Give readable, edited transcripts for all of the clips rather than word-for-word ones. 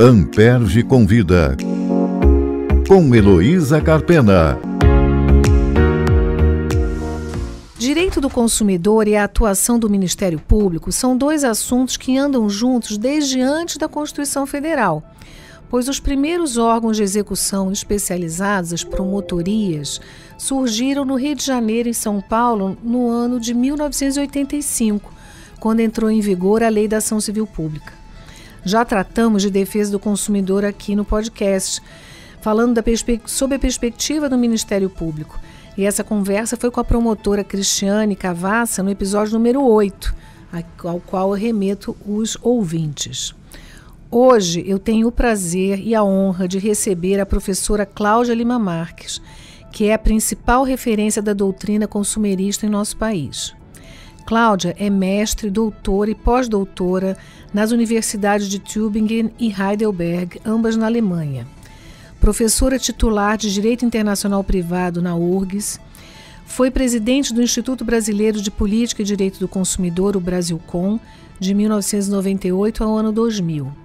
Amperge Convida, com Heloísa Carpena. Direito do consumidor e a atuação do Ministério Público são dois assuntos que andam juntos desde antes da Constituição Federal, pois os primeiros órgãos de execução especializados, as promotorias, surgiram no Rio de Janeiro e São Paulo no ano de 1985, quando entrou em vigor a Lei da Ação Civil Pública. Já tratamos de defesa do consumidor aqui no podcast, falando sobre a perspectiva do Ministério Público. E essa conversa foi com a promotora Cristiane Cavassa no episódio número 8, ao qual eu remeto os ouvintes. Hoje eu tenho o prazer e a honra de receber a professora Cláudia Lima Marques, que é a principal referência da doutrina consumerista em nosso país. Cláudia é mestre, doutora e pós-doutora nas universidades de Tübingen e Heidelberg, ambas na Alemanha. Professora titular de Direito Internacional Privado na URGS, foi presidente do Instituto Brasileiro de Política e Direito do Consumidor, o Brasilcom, de 1998 ao ano 2000.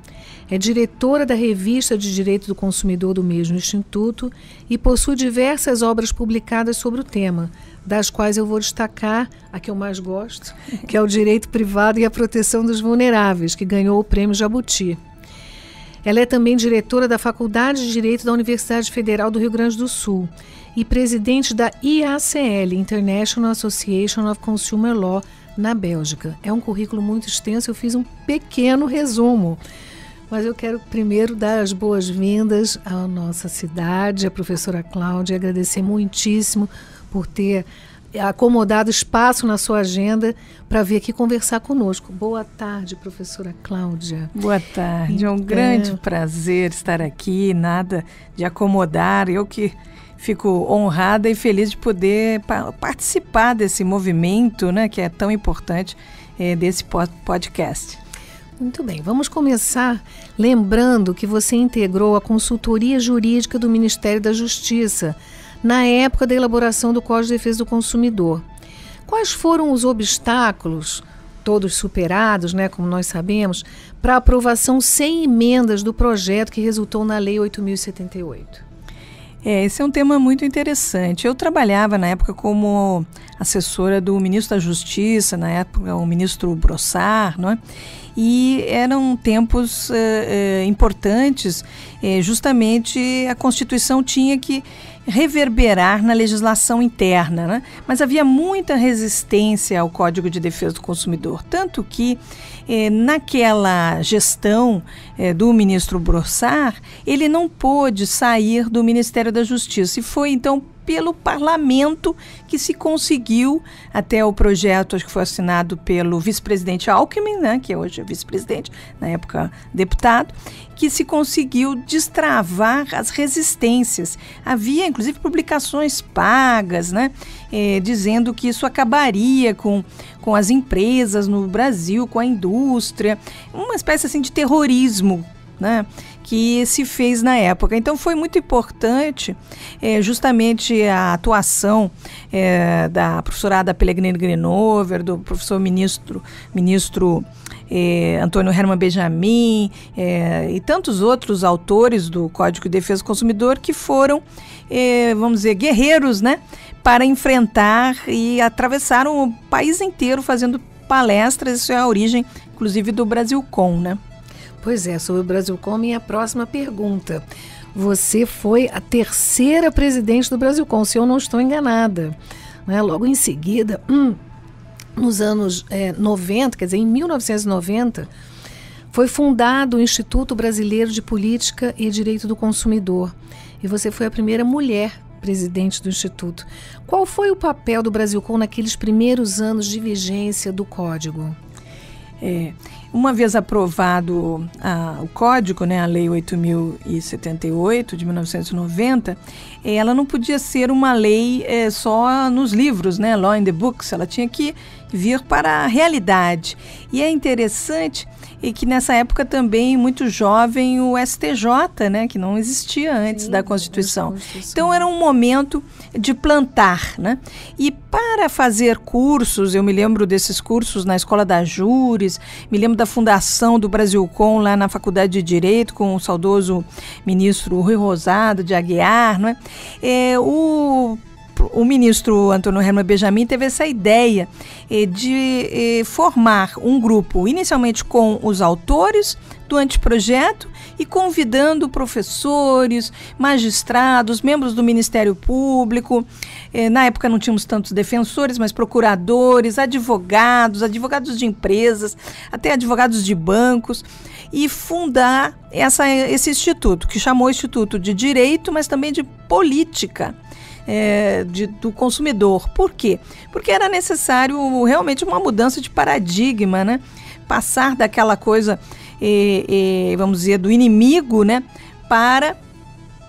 É diretora da Revista de Direito do Consumidor do mesmo instituto e possui diversas obras publicadas sobre o tema, das quais eu vou destacar a que eu mais gosto, que é o Direito Privado e a Proteção dos Vulneráveis, que ganhou o Prêmio Jabuti. Ela é também diretora da Faculdade de Direito da Universidade Federal do Rio Grande do Sul e presidente da IACL, International Association of Consumer Law, na Bélgica. É um currículo muito extenso, eu fiz um pequeno resumo. Mas eu quero primeiro dar as boas-vindas à nossa cidade, à professora Cláudia, e agradecer muitíssimo por ter acomodado espaço na sua agenda para vir aqui conversar conosco. Boa tarde, professora Cláudia. Boa tarde, é um grande prazer estar aqui, nada de acomodar, eu que fico honrada e feliz de poder participar desse movimento, né, que é tão importante, desse podcast. Muito bem, vamos começar lembrando que você integrou a consultoria jurídica do Ministério da Justiça na época da elaboração do Código de Defesa do Consumidor. Quais foram os obstáculos, todos superados, né, como nós sabemos, para a aprovação sem emendas do projeto que resultou na Lei 8.078? Esse é um tema muito interessante. Eu trabalhava na época como assessora do ministro da Justiça, na época o ministro Brossard, não é? E eram tempos importantes, justamente a Constituição tinha que reverberar na legislação interna, né? Mas havia muita resistência ao Código de Defesa do Consumidor, tanto que naquela gestão do ministro Brossard, ele não pôde sair do Ministério da Justiça e foi então pelo parlamento que se conseguiu, até o projeto, acho que foi assinado pelo vice-presidente Alckmin, né, que hoje é vice-presidente, na época deputado, que se conseguiu destravar as resistências. Havia, inclusive, publicações pagas, né, dizendo que isso acabaria com as empresas no Brasil, com a indústria, uma espécie assim de terrorismo, né, que se fez na época. Então foi muito importante justamente a atuação da professora Ada Pellegrini Grenover, do professor ministro Antônio Hermann Benjamin e tantos outros autores do Código de Defesa do Consumidor que foram, vamos dizer, guerreiros, né, para enfrentar e atravessaram o país inteiro fazendo palestras. Isso é a origem, inclusive, do Brasilcom, né? Pois é, sobre o Brasilcom, minha próxima pergunta. Você foi a terceira presidente do Brasilcom, se eu não estou enganada. Né? Logo em seguida, nos anos 90, quer dizer, em 1990, foi fundado o Instituto Brasileiro de Política e Direito do Consumidor. E você foi a primeira mulher presidente do Instituto. Qual foi o papel do Brasilcom naqueles primeiros anos de vigência do Código? Uma vez aprovado o Código, né, a Lei 8.078 de 1990, ela não podia ser uma lei só nos livros, né, law in the books, ela tinha que vir para a realidade. E é interessante que nessa época também, muito jovem, o STJ, né, que não existia antes da Constituição. Então era um momento de plantar, né? E para fazer cursos, eu me lembro desses cursos na Escola da Júris, me lembro da fundação do Brasilcom lá na Faculdade de Direito, com o saudoso ministro Rui Rosado de Aguiar, não é? O ministro Antônio Hermann Benjamin teve essa ideia de formar um grupo, inicialmente com os autores do anteprojeto e convidando professores, magistrados, membros do Ministério Público. Na época não tínhamos tantos defensores, mas procuradores, advogados de empresas, até advogados de bancos, e fundar esse instituto, que chamou Instituto de Direito, mas também de Política do consumidor. Por quê? Porque era necessário realmente uma mudança de paradigma, né? Passar daquela coisa, vamos dizer, do inimigo, né? Para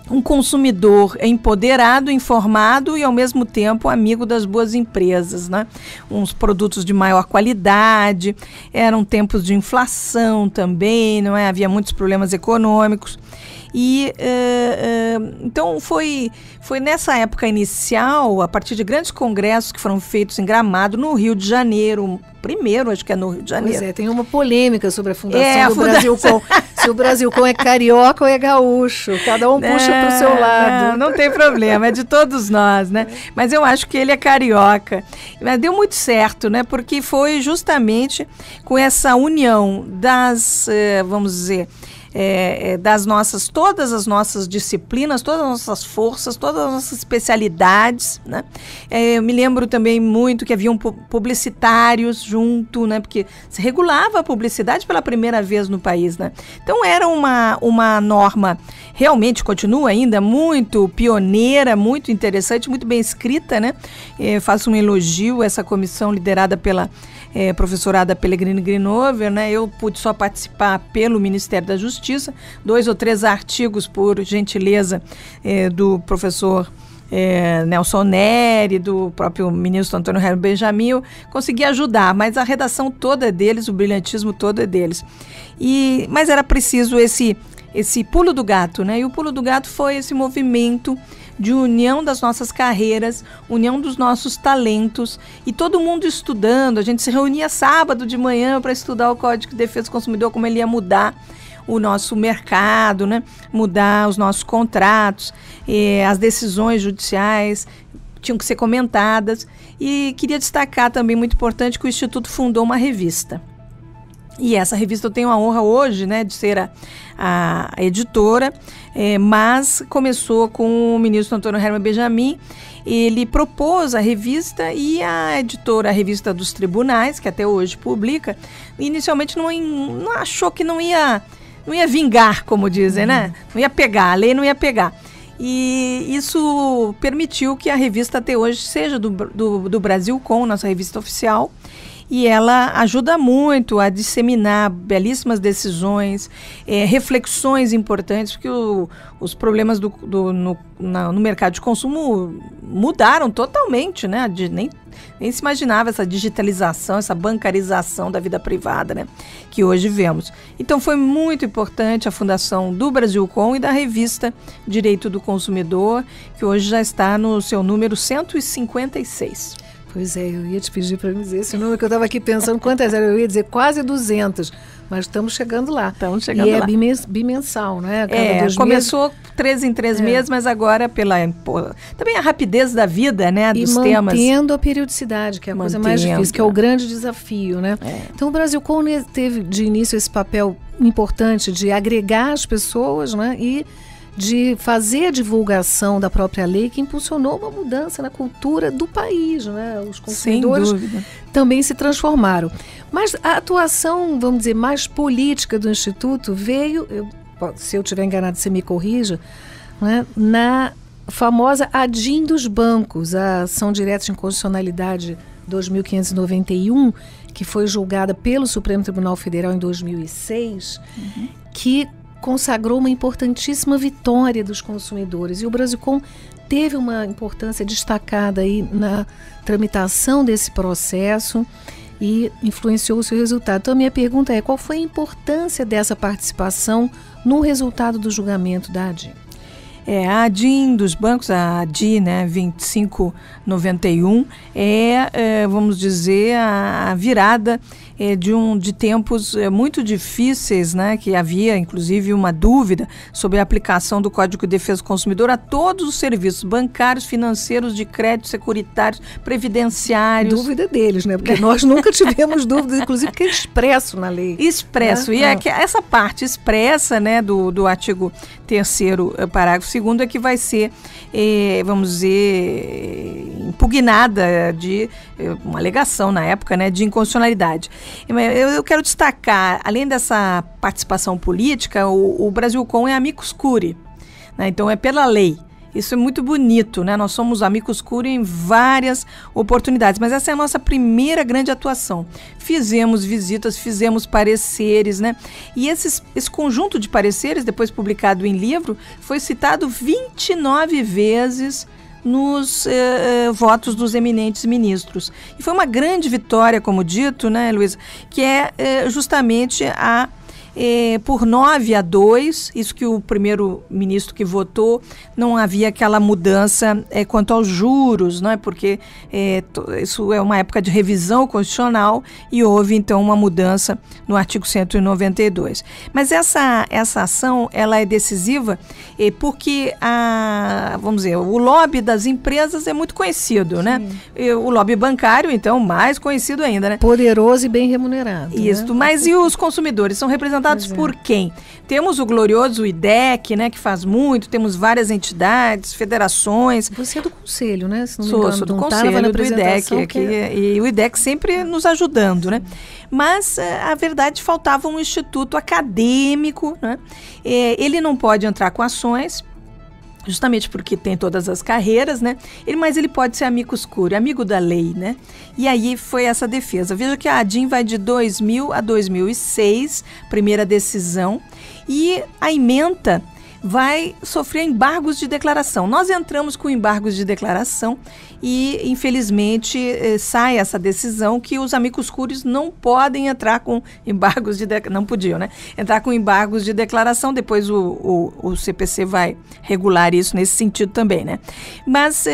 um consumidor empoderado, informado e ao mesmo tempo amigo das boas empresas, né? Uns produtos de maior qualidade, eram tempos de inflação também, não é? Havia muitos problemas econômicos. E então foi nessa época inicial, a partir de grandes congressos que foram feitos em Gramado, no Rio de Janeiro, primeiro, acho que é no Rio de Janeiro. Pois é, tem uma polêmica sobre a fundação do Brasilcom. Se o Brasilcom é carioca ou é gaúcho, cada um puxa para o seu lado. Não tem problema, é de todos nós, né? Mas eu acho que ele é carioca. Mas deu muito certo, né? Porque foi justamente com essa união das, vamos dizer, todas as nossas disciplinas, todas as nossas forças, todas as nossas especialidades, né? Eu me lembro também muito que haviam publicitários junto, né? Porque se regulava a publicidade pela primeira vez no país, né? Então era uma norma, realmente continua ainda muito pioneira, muito interessante, muito bem escrita, né? Faço um elogio a essa comissão liderada pela professora Ada Pellegrini Grinover, né? Eu pude só participar pelo Ministério da Justiça, 2 ou 3 artigos por gentileza do professor Nelson Neri, do próprio ministro Antônio Hermann Benjamin. Eu consegui ajudar, mas a redação toda é deles, o brilhantismo todo é deles. Mas era preciso esse pulo do gato, né? E o pulo do gato foi esse movimento de união das nossas carreiras, união dos nossos talentos, e todo mundo estudando. A gente se reunia sábado de manhã para estudar o Código de Defesa do Consumidor, como ele ia mudar o nosso mercado, né? Mudar os nossos contratos, as decisões judiciais tinham que ser comentadas. E queria destacar também, muito importante, que o Instituto fundou uma revista. E essa revista eu tenho a honra hoje, né, de ser a editora, mas começou com o ministro Antônio Hermann Benjamin. Ele propôs a revista e a editora, a Revista dos Tribunais, que até hoje publica, inicialmente não achou que não ia vingar, como dizem, né? Não ia pegar, a lei não ia pegar. E isso permitiu que a revista até hoje seja do Brasilcom, nossa revista oficial. E ela ajuda muito a disseminar belíssimas decisões, reflexões importantes, porque os problemas no mercado de consumo mudaram totalmente, né? Nem se imaginava essa digitalização, essa bancarização da vida privada, né? Que hoje vemos. Então foi muito importante a fundação do Brasilcom e da revista Direito do Consumidor, que hoje já está no seu número 156. Pois é, eu ia te pedir para me dizer esse número, que eu estava aqui pensando quantas eram, eu ia dizer quase 200, mas estamos chegando lá. E é bimensal, né? Começou 3 em 3 meses, mas agora também a rapidez da vida, né, dos temas. E mantendo a periodicidade, que é a coisa mais difícil, que é o grande desafio, né? Então o Brasilcom teve de início esse papel importante de agregar as pessoas, né, e de fazer a divulgação da própria lei, que impulsionou uma mudança na cultura do país, né? Os consumidores também se transformaram. Mas a atuação, vamos dizer, mais política do Instituto veio, se eu estiver enganado, você me corrija, né? Na famosa ADIM dos bancos, a Ação Direta de Inconstitucionalidade 2591, que foi julgada pelo Supremo Tribunal Federal em 2006, que consagrou uma importantíssima vitória dos consumidores. E o Brasilcom teve uma importância destacada aí na tramitação desse processo e influenciou o seu resultado. Então, a minha pergunta é: qual foi a importância dessa participação no resultado do julgamento da ADIM? A ADIM dos bancos, a ADI, né, 2591, vamos dizer, a virada de tempos muito difíceis, né, que havia, inclusive, uma dúvida sobre a aplicação do Código de Defesa do Consumidor a todos os serviços bancários, financeiros, de crédito, securitários, previdenciários. Dúvida deles, né? Porque nós nunca tivemos dúvidas, inclusive, que é expresso na lei. Expresso. E essa parte expressa, né, do artigo 3º, parágrafo 2º, é que vai ser, vamos dizer, impugnada de uma alegação na época, né, de inconstitucionalidade. Eu quero destacar, além dessa participação política, o Brasilcom é amicus curiae, né, então é pela lei. Isso é muito bonito, né? Nós somos amicus curiae em várias oportunidades, mas essa é a nossa primeira grande atuação. Fizemos visitas, fizemos pareceres, né? E esse conjunto de pareceres, depois publicado em livro, foi citado 29 vezes nos votos dos eminentes ministros. E foi uma grande vitória, como dito, né, Luísa, que é justamente por 9-2, isso que o primeiro ministro que votou, não havia aquela mudança quanto aos juros, não é? Porque isso é uma época de revisão constitucional e houve então uma mudança no artigo 192. Mas essa ação, ela é decisiva porque vamos dizer, o lobby das empresas é muito conhecido, né? O lobby bancário, então, mais conhecido ainda, né? Poderoso e bem remunerado. Isso, né? Mas e os consumidores? São representados por quem? Temos o glorioso IDEC, né, que faz muito, temos várias entidades, federações. Você é do conselho, né? Se não me engano, sou do conselho do IDEC, e o IDEC sempre nos ajudando, né? Mas, a verdade, faltava um instituto acadêmico, né? Ele não pode entrar com ações, justamente porque tem todas as carreiras, né? Mas ele pode ser amicus curiae, amigo da lei, né? E aí foi essa defesa. Veja que a ADIM vai de 2000 a 2006, primeira decisão, e a ementa vai sofrer embargos de declaração. Nós entramos com embargos de declaração e, infelizmente, sai essa decisão que os amicus curiae não podem entrar com embargos de declaração, não podiam, né? Entrar com embargos de declaração, depois o CPC vai regular isso nesse sentido também, né? Mas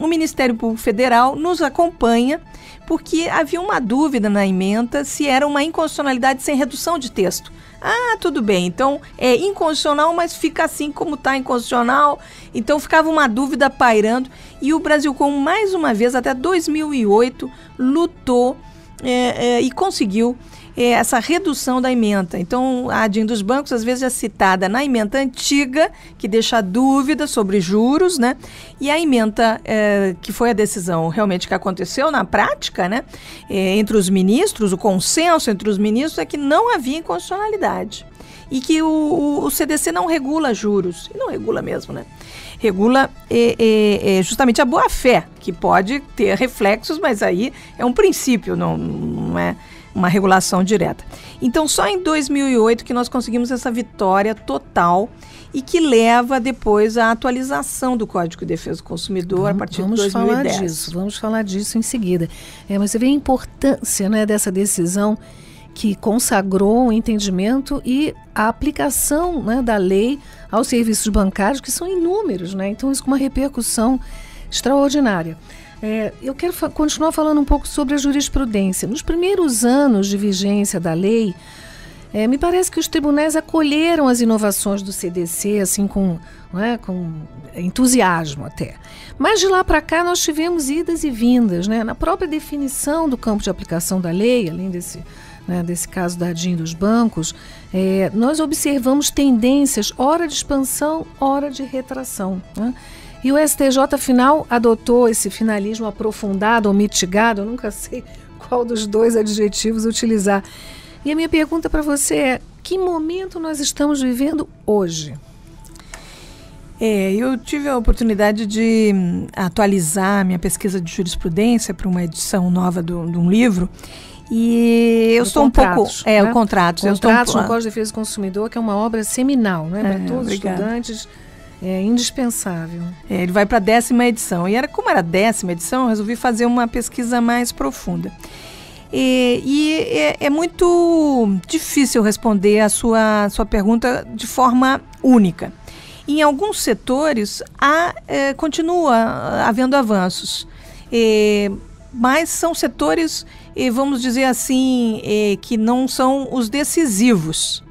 o Ministério Público Federal nos acompanha porque havia uma dúvida na ementa se era uma inconstitucionalidade sem redução de texto. Tudo bem, então é inconstitucional, mas fica assim como está inconstitucional. Então ficava uma dúvida pairando e o Brasilcom, mais uma vez, até 2008, lutou e conseguiu essa redução da ementa. Então, a ADIM dos bancos, às vezes, é citada na ementa antiga, que deixa dúvida sobre juros, né? E a ementa, que foi a decisão realmente que aconteceu na prática, né? Entre os ministros, o consenso entre os ministros é que não havia inconstitucionalidade. E que o CDC não regula juros. E não regula mesmo, né? Regula justamente a boa-fé, que pode ter reflexos, mas aí é um princípio, não é uma regulação direta. Então, só em 2008 que nós conseguimos essa vitória total e que leva depois à atualização do Código de Defesa do Consumidor a partir de 2010. Vamos falar disso em seguida. Mas você vê a importância, né, dessa decisão que consagrou o entendimento e a aplicação, né, da lei aos serviços bancários, que são inúmeros, né? Então, isso com uma repercussão extraordinária. Eu quero continuar falando um pouco sobre a jurisprudência. Nos primeiros anos de vigência da lei, me parece que os tribunais acolheram as inovações do CDC assim com entusiasmo até. Mas de lá para cá nós tivemos idas e vindas, né? Na própria definição do campo de aplicação da lei, além desse caso da ADIM dos bancos, nós observamos tendências, ora de expansão, ora de retração, né? E o STJ, afinal, adotou esse finalismo aprofundado ou mitigado, eu nunca sei qual dos dois adjetivos utilizar. E a minha pergunta para você é: que momento nós estamos vivendo hoje? Eu tive a oportunidade de atualizar minha pesquisa de jurisprudência para uma edição nova de um livro. E eu sou contratos, um pouco... né? O contratos. Contratos no Código de Defesa do Consumidor, que é uma obra seminal, né? Para todos os estudantes, é indispensável. Ele vai para a 10ª edição. E como era a 10ª edição, eu resolvi fazer uma pesquisa mais profunda. E é muito difícil responder a sua pergunta de forma única. Em alguns setores, continua havendo avanços. Mas são setores, vamos dizer assim, que não são os decisivos.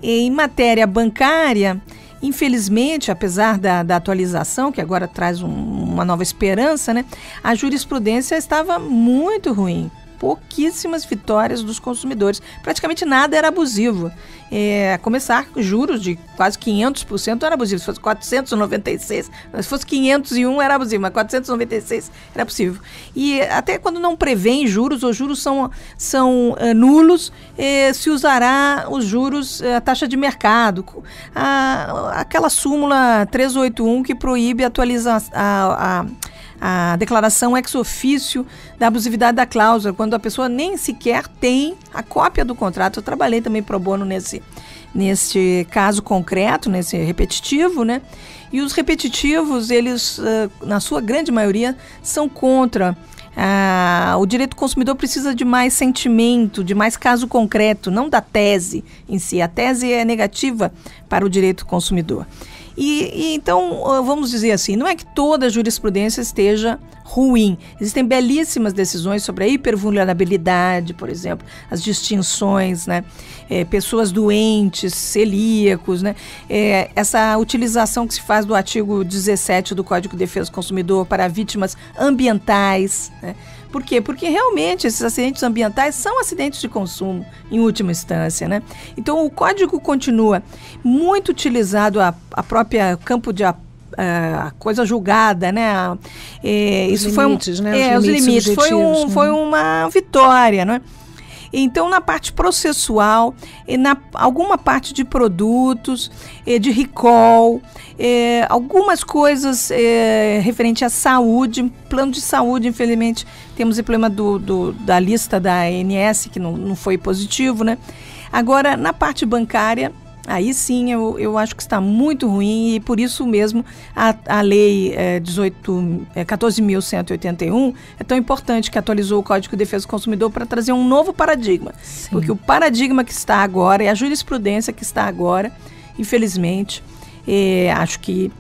Em matéria bancária, infelizmente, apesar da atualização, que agora traz uma nova esperança, né, a jurisprudência estava muito ruim. Pouquíssimas vitórias dos consumidores. Praticamente nada era abusivo. A começar, juros de quase 500% era abusivo. Se fosse 496, se fosse 501 era abusivo, mas 496 era possível. E até quando não prevêem juros, os juros são nulos, se usará os juros, a taxa de mercado. Aquela súmula 381 que proíbe atualizar a declaração ex officio da abusividade da cláusula, quando a pessoa nem sequer tem a cópia do contrato. Eu trabalhei também pro bono nesse caso concreto, nesse repetitivo, né? E os repetitivos, eles, na sua grande maioria, são contra. O direito do consumidor precisa de mais sentimento, de mais caso concreto, não da tese em si. A tese é negativa para o direito do consumidor. Então, vamos dizer assim, não é que toda a jurisprudência esteja ruim. Existem belíssimas decisões sobre a hipervulnerabilidade, por exemplo, as distinções, né? Pessoas doentes, celíacos, né? Essa utilização que se faz do artigo 17 do Código de Defesa do Consumidor para vítimas ambientais, né? Por quê? Porque realmente esses acidentes ambientais são acidentes de consumo, em última instância, né? Então, o código continua muito utilizado, a própria campo de a coisa julgada, né? Isso limites, né? Os limites. Foi uma vitória, né? Então, na parte processual, alguma parte de produtos, de recall, algumas coisas referente à saúde, plano de saúde, infelizmente, temos o problema da lista da ANS, que não foi positivo, né? Agora, na parte bancária, aí sim eu acho que está muito ruim, e por isso mesmo a lei 14.181 é tão importante, que atualizou o Código de Defesa do Consumidor para trazer um novo paradigma. Sim. Porque o paradigma que está agora, a jurisprudência que está agora, infelizmente, acho que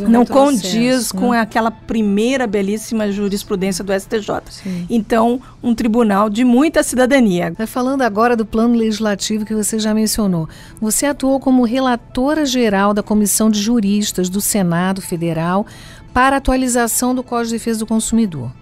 não condiz com aquela primeira belíssima jurisprudência do STJ. Sim. Então, um tribunal de muita cidadania. Falando agora do plano legislativo que você já mencionou, você atuou como relatora geral da Comissão de Juristas do Senado Federal para a atualização do Código de Defesa do Consumidor.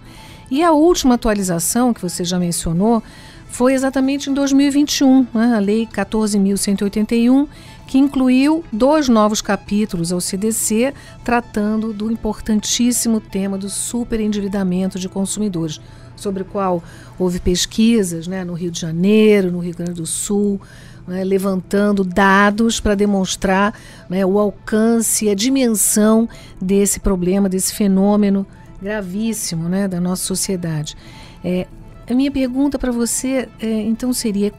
E a última atualização, que você já mencionou, foi exatamente em 2021, né? A Lei 14.181, que incluiu 2 novos capítulos ao CDC, tratando do importantíssimo tema do superendividamento de consumidores, sobre o qual houve pesquisas, né, no Rio de Janeiro, no Rio Grande do Sul, né, levantando dados para demonstrar, né, o alcance e a dimensão desse problema, desse fenômeno gravíssimo, né, da nossa sociedade. A minha pergunta para você, então, seria: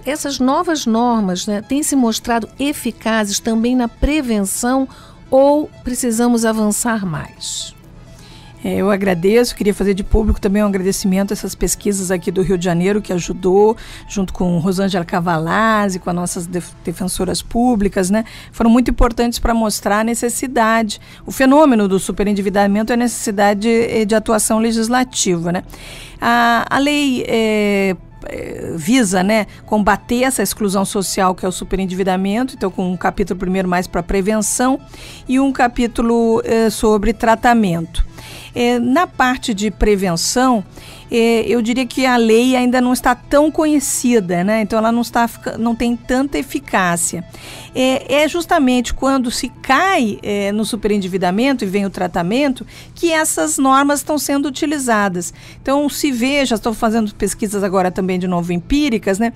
essas novas normas, né, têm se mostrado eficazes também na prevenção, ou precisamos avançar mais? Eu agradeço, queria fazer de público também um agradecimento a essas pesquisas aqui do Rio de Janeiro, que ajudou, junto com Rosângela Cavalazzi, com as nossas defensoras públicas, né? Foram muito importantes para mostrar a necessidade, o fenômeno do superendividamento e a necessidade de atuação legislativa, né? A lei visa, né, combater essa exclusão social, que é o superendividamento, então com um capítulo primeiro mais para prevenção e um capítulo sobre tratamento. Na parte de prevenção, eu diria que a lei ainda não está tão conhecida, né? Então ela não tem tanta eficácia. É justamente quando se cai no superendividamento e vem o tratamento que essas normas estão sendo utilizadas. Então se vê, já estou fazendo pesquisas agora também de novo empíricas, né?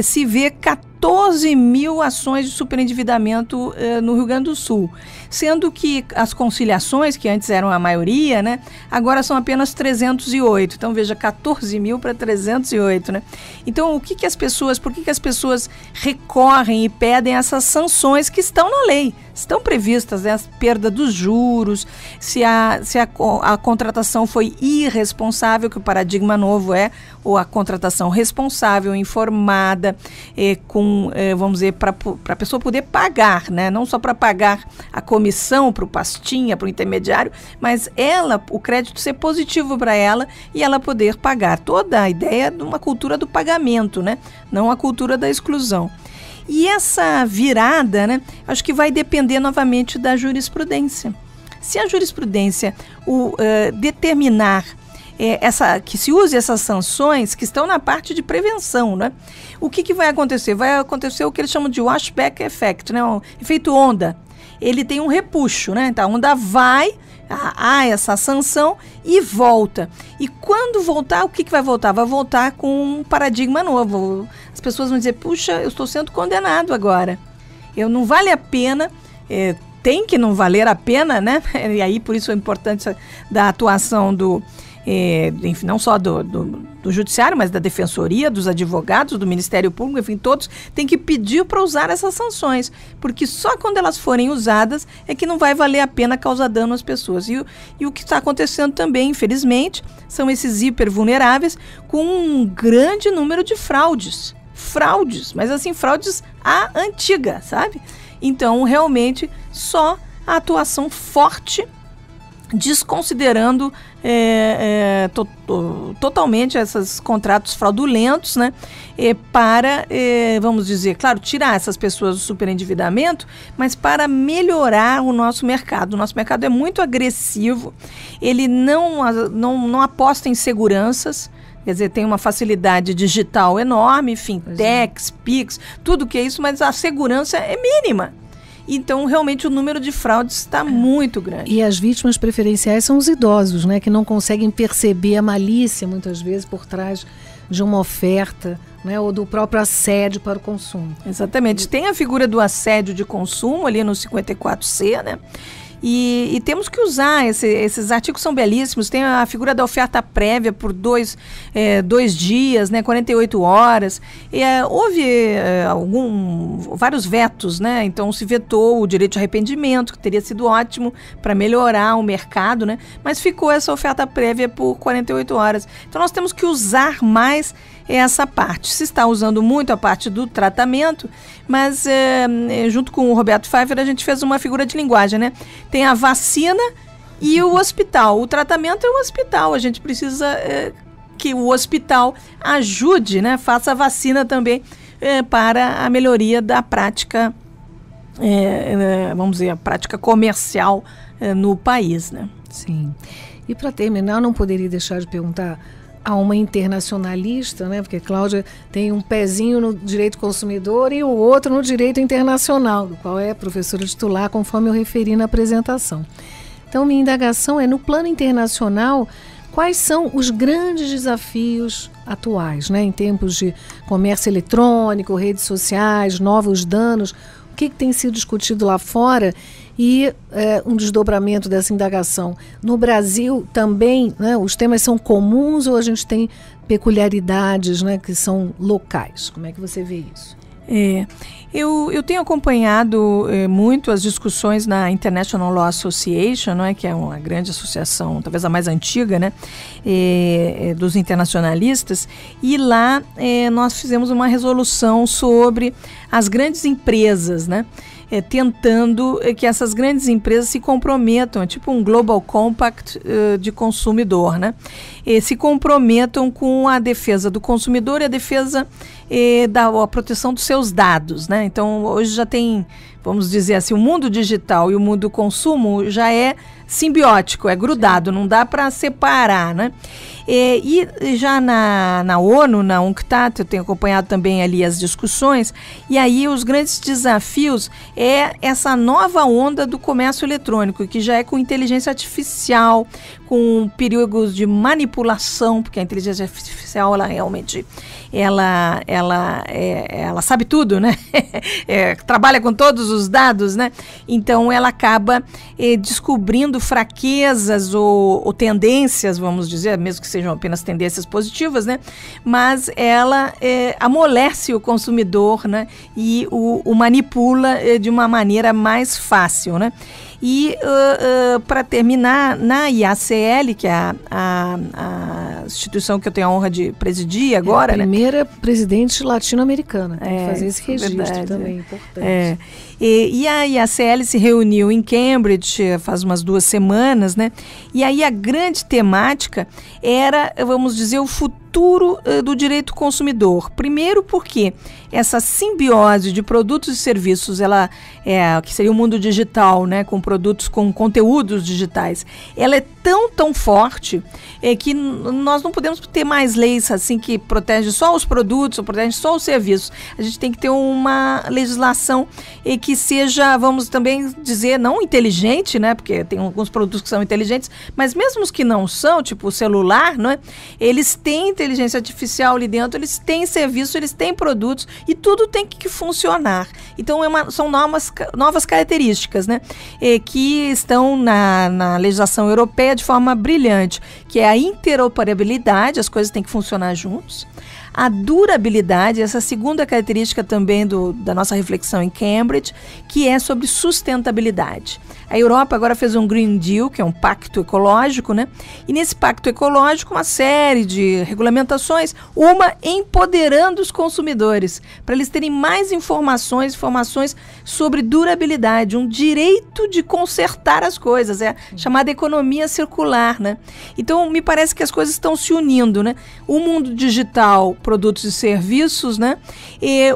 Se vê 14 mil ações de superendividamento no Rio Grande do Sul, sendo que as conciliações, que antes eram a maioria, né, agora são apenas 308. Então veja, seja, 14 mil para 308, né? Então, por que as pessoas recorrem e pedem essas sanções que estão na lei? Estão previstas, né? A perda dos juros, se a contratação foi irresponsável, que o paradigma novo é, ou a contratação responsável, informada, vamos dizer, para a pessoa poder pagar, né? Não só para pagar a comissão para o pastinha, para o intermediário, mas o crédito ser positivo para ela e ela poder pagar. Toda a ideia de uma cultura do pagamento, né? Não a cultura da exclusão. E essa virada, né, acho que vai depender novamente da jurisprudência. Se a jurisprudência determinar que se use essas sanções que estão na parte de prevenção, né, o que vai acontecer? Vai acontecer o que eles chamam de washback effect, né, um efeito onda. Ele tem um repuxo, né? Então a onda vai, há essa sanção e volta. E quando voltar, o que vai voltar? Vai voltar com um paradigma novo. As pessoas vão dizer, puxa, eu estou sendo condenado agora. Não vale a pena, tem que não valer a pena, né? E aí, por isso a importância da atuação enfim, não só do judiciário, mas da defensoria, dos advogados, do Ministério Público, enfim, todos têm que pedir para usar essas sanções, porque só quando elas forem usadas é que não vai valer a pena causar dano às pessoas. E o que está acontecendo também, infelizmente, são esses hipervulneráveis com um grande número de fraudes, mas assim, fraudes à antiga, sabe? Então, realmente, só a atuação forte, desconsiderando totalmente esses contratos fraudulentos, né, para, vamos dizer, claro, tirar essas pessoas do superendividamento, mas para melhorar o nosso mercado. O nosso mercado é muito agressivo, ele não aposta em seguranças, quer dizer, tem uma facilidade digital enorme, fintechs, PIX, tudo que é isso, mas a segurança é mínima. Então, realmente, o número de fraudes está muito grande. E as vítimas preferenciais são os idosos, né, que não conseguem perceber a malícia, muitas vezes, por trás de uma oferta, né, ou do próprio assédio para o consumo. Exatamente. Tem a figura do assédio de consumo ali no 54C, né? E temos que usar, esses artigos são belíssimos, tem a figura da oferta prévia por 2 dias, né, 48 horas, houve vários vetos, né, então se vetou o direito de arrependimento, que teria sido ótimo para melhorar o mercado, né, mas ficou essa oferta prévia por 48 horas. Então nós temos que usar mais essa parte. Se está usando muito a parte do tratamento, mas junto com o Roberto Pfeiffer a gente fez uma figura de linguagem, né? Tem a vacina e o hospital. O tratamento é o hospital. A gente precisa que o hospital ajude, né? Faça a vacina também para a melhoria da prática, vamos dizer, a prática comercial no país, né? Sim. E para terminar, não poderia deixar de perguntar a uma internacionalista, né? Porque Cláudia tem um pezinho no direito consumidor e o outro no direito internacional, do qual é professora titular, conforme eu referi na apresentação. Então, minha indagação é, no plano internacional, quais são os grandes desafios atuais, né? Em tempos de comércio eletrônico, redes sociais, novos danos, o que tem sido discutido lá fora? E um desdobramento dessa indagação. No Brasil também, né, os temas são comuns ou a gente tem peculiaridades, né, que são locais? Como é que você vê isso? Eu tenho acompanhado muito as discussões na International Law Association, não é, que é uma grande associação, talvez a mais antiga, né, dos internacionalistas, e lá nós fizemos uma resolução sobre as grandes empresas, né, tentando que essas grandes empresas se comprometam, é tipo um Global Compact de consumidor, né? Se comprometam com a defesa do consumidor e a defesa da proteção dos seus dados, né? Então, hoje já tem, vamos dizer assim, o mundo digital e o mundo do consumo já é simbiótico, é grudado, não dá para separar, né? E já na ONU, na UNCTAD, eu tenho acompanhado também ali as discussões, e aí os grandes desafios é essa nova onda do comércio eletrônico, que já é com inteligência artificial, com perigos de manipulação manipulação, porque a inteligência artificial, ela realmente, ela sabe tudo, né? Trabalha com todos os dados, né? Então, ela acaba descobrindo fraquezas ou tendências, vamos dizer, mesmo que sejam apenas tendências positivas, né? Mas ela amolece o consumidor, né? E o manipula de uma maneira mais fácil, né? E para terminar, na IACL, que é a instituição que eu tenho a honra de presidir agora, a primeira presidente latino-americana, tem que fazer esse registro verdade, também, importante. E a IACL se reuniu em Cambridge faz umas 2 semanas, né? E aí a grande temática era, vamos dizer, o futuro do direito consumidor. Primeiro porque essa simbiose de produtos e serviços, que seria o mundo digital, né, com produtos, com conteúdos digitais, ela é tão forte que nós não podemos ter mais leis assim que protegem só os produtos ou protegem só os serviços. A gente tem que ter uma legislação que seja, vamos também dizer, não inteligente, né, porque tem alguns produtos que são inteligentes, mas mesmo os que não são, tipo o celular, não é? Eles têm inteligência artificial ali dentro, eles têm serviços, eles têm produtos e tudo tem que funcionar. Então são novas características, né, que estão na legislação europeia de forma brilhante, que é a interoperabilidade, as coisas têm que funcionar juntos. A durabilidade, essa segunda característica também da nossa reflexão em Cambridge, que é sobre sustentabilidade. A Europa agora fez um Green Deal, que é um pacto ecológico, né? E nesse pacto ecológico, uma série de regulamentações, uma empoderando os consumidores, para eles terem mais informações sobre durabilidade, um direito de consertar as coisas, chamada economia circular, né? Então, me parece que as coisas estão se unindo, né? O mundo digital, produtos e serviços, né? E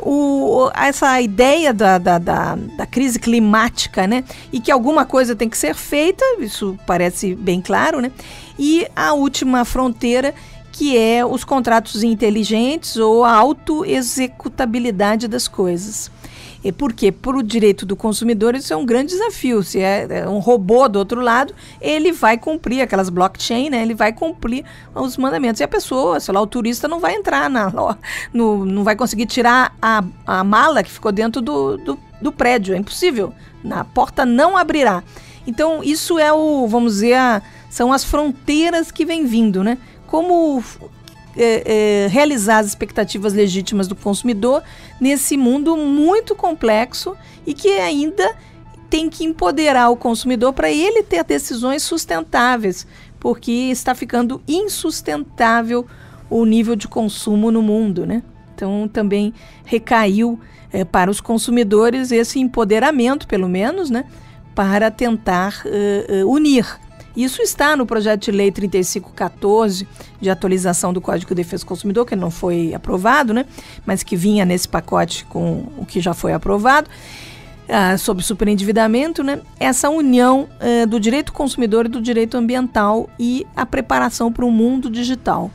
essa ideia da crise climática, né? E que alguma coisa tem que ser feita, isso parece bem claro, né? E a última fronteira, que é os contratos inteligentes ou a autoexecutabilidade das coisas. E por quê? Para o direito do consumidor isso é um grande desafio. Se é um robô do outro lado, ele vai cumprir aquelas blockchain, né? Ele vai cumprir os mandamentos. E a pessoa, sei lá, o turista não vai entrar não vai conseguir tirar a mala que ficou dentro do prédio. É impossível. A porta não abrirá. Então, isso vamos dizer, são as fronteiras que vêm vindo, né? Como realizar as expectativas legítimas do consumidor nesse mundo muito complexo e que ainda tem que empoderar o consumidor para ele ter decisões sustentáveis, porque está ficando insustentável o nível de consumo no mundo, né? Então, também recaiu para os consumidores esse empoderamento, pelo menos, né, para tentar unir. Isso está no projeto de lei 3514, de atualização do Código de Defesa do Consumidor, que não foi aprovado, né, mas que vinha nesse pacote com o que já foi aprovado, sobre superendividamento, né, essa união do direito consumidor e do direito ambiental e a preparação para o mundo digital.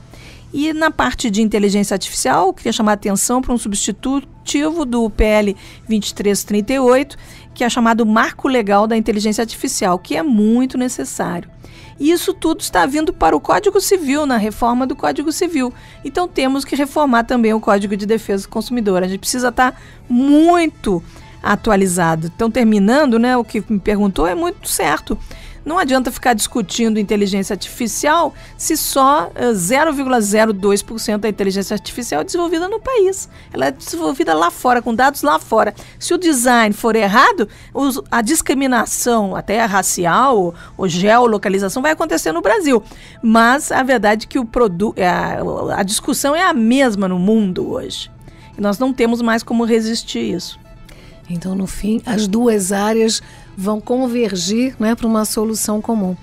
E na parte de inteligência artificial, eu queria chamar a atenção para um substitutivo do PL 2338, que é chamado Marco Legal da Inteligência Artificial, que é muito necessário. E isso tudo está vindo para o Código Civil, na reforma do Código Civil. Então temos que reformar também o Código de Defesa do Consumidor. A gente precisa estar muito atualizado. Então, terminando, né, o que me perguntou é muito certo. Não adianta ficar discutindo inteligência artificial se só 0,02% da inteligência artificial é desenvolvida no país. Ela é desenvolvida lá fora, com dados lá fora. Se o design for errado, a discriminação, até racial ou geolocalização, vai acontecer no Brasil. Mas a verdade é que a discussão é a mesma no mundo hoje. E nós não temos mais como resistir a isso. Então, no fim, as duas áreas vão convergir, né, para uma solução comum.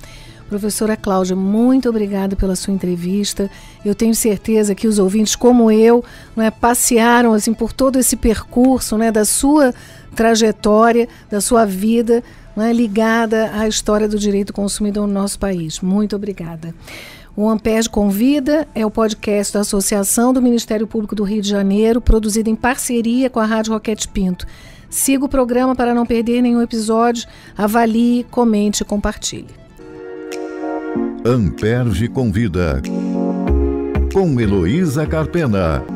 Professora Cláudia, muito obrigada pela sua entrevista. Eu tenho certeza que os ouvintes, como eu, né, passearam assim, por todo esse percurso, né, da sua trajetória, da sua vida, né, ligada à história do direito do consumidor no nosso país. Muito obrigada. O Amped Convida é o podcast da Associação do Ministério Público do Rio de Janeiro, produzido em parceria com a Rádio Roquete Pinto. Siga o programa para não perder nenhum episódio, avalie, comente e compartilhe. Amped Convida. com Heloísa Carpena.